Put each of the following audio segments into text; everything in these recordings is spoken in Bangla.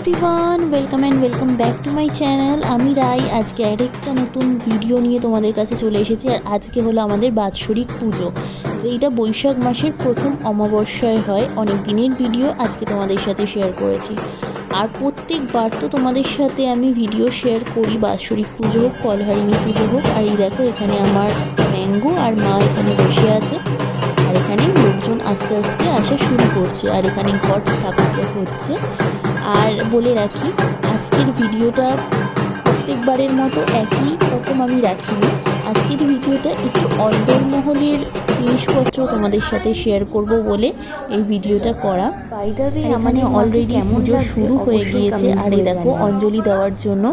Everyone, welcome back to my channel. আমি রাই। আজকে আরেকটা নতুন ভিডিও নিয়ে তোমাদের কাছে চলে এসেছি। আর আজকে হলো আমাদের বাৎসরিক পুজো, যেইটা বৈশাখ মাসের প্রথম অমাবস্যায় হয়। অনেক দিনের ভিডিও আজকে তোমাদের সাথে শেয়ার করেছি। আর প্রত্যেকবার তো তোমাদের সাথে আমি ভিডিও শেয়ার করি, বাৎসরিক পুজো হোক, ফলহারিণী পুজো হোক। আর এই দেখো, এখানে আমার ম্যাঙ্গো আর মা এখানে বসে আছে। আর এখানে লোকজন আস্তে আস্তে আসা শুরু করছে। আর এখানে ঘট স্থাপিত হচ্ছে। আর বলে রাখি, আজকের ভিডিওটা প্রত্যেকবারের মতো একই রকম আমি রাখিনি। আজকের ভিডিওটা একটু অন্দরমহলের জিনিসপত্র তোমাদের সাথে শেয়ার করব বলে এই ভিডিওটা করা। বাই দ্য ওয়ে, আমাদের অলরেডি পুজো শুরু হয়ে গিয়েছে। আর এই দেখো, অঞ্জলি দেওয়ার জন্য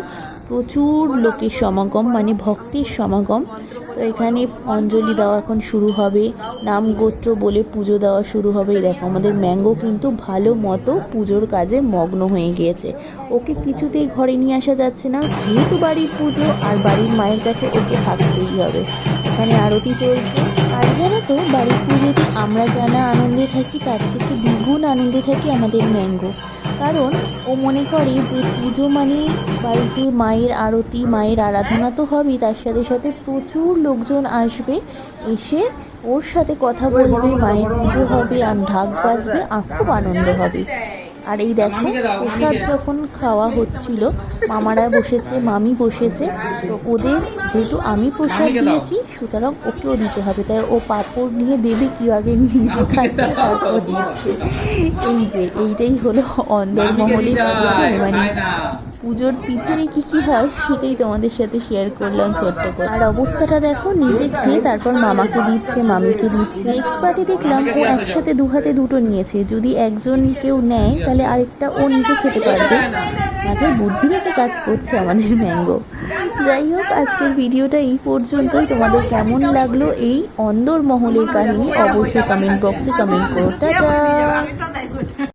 প্রচুর লোকের সমাগম, মানে ভক্তের সমাগম। তো এখানে অঞ্জলি দেওয়া এখন শুরু হবে, নাম গোত্র বলে পুজো দেওয়া শুরু হবে। দেখো, আমাদের ম্যাঙ্গো কিন্তু ভালো মতো পুজোর কাজে মগ্ন হয়ে গিয়েছে। ওকে কিছুতেই ঘরে নিয়ে আসা যাচ্ছে না, যেহেতু বাড়ির পুজো আর বাড়ির মায়ের কাছে ওকে থাকতেই হবে। এখানে আরতি চলছে। আর জানো তো, বাড়ির পুজোতে আমরা জানা আনন্দে থাকি, তার থেকে দ্বিগুণ আনন্দে থাকি আমাদের ম্যাঙ্গো। কারণ ও মনে করে যে পুজো মানে বাড়িতে মায়ের আরতি, মায়ের আরাধনা তো হবেই, তার সাথে সাথে প্রচুর লোকজন আসবে, এসে ওর সাথে কথা বলবে, মায়ের পুজো হবে আর ঢাক বাজবে, খুব আনন্দ হবে। আর এই দেখো, প্রসাদ যখন খাওয়া হচ্ছিল, মামারা বসেছে, মামি বসেছে। তো ওদের যেহেতু আমি প্রসাদ দিয়েছি, সুতরাং ওকেও দিতে হবে। তাই ও পাঁপড় নিয়ে দেবে কি, আগে নিজে খাচ্ছে তারপর দিচ্ছে। এইটাই হলো অন্দরমহলের পিছনে, মানে পুজোর পিছনে কি হয় সেটাই তোমাদের সাথে শেয়ার করলাম ছোট্ট করে। আর অবস্থাটা দেখো, নিজে খেয়ে তারপর মামাকে দিচ্ছে, মামিকে দিচ্ছে। নেক্সট পার্টি দেখলাম ও একসাথে দু হাতে দুটো নিয়েছে। যদি একজন কেউ নেয় তাহলে আরেকটা ও নিজে খেতে পারবে। মাথায় বুদ্ধি রেখে কাজ করছে আমাদের ম্যাঙ্গো। যাই হোক, আজকের ভিডিওটা এই পর্যন্তই। তোমাদের কেমন লাগলো এই অন্দরমহলের কাহিনী অবশ্যই কমেন্ট বক্সে কমেন্ট করো। টাটা।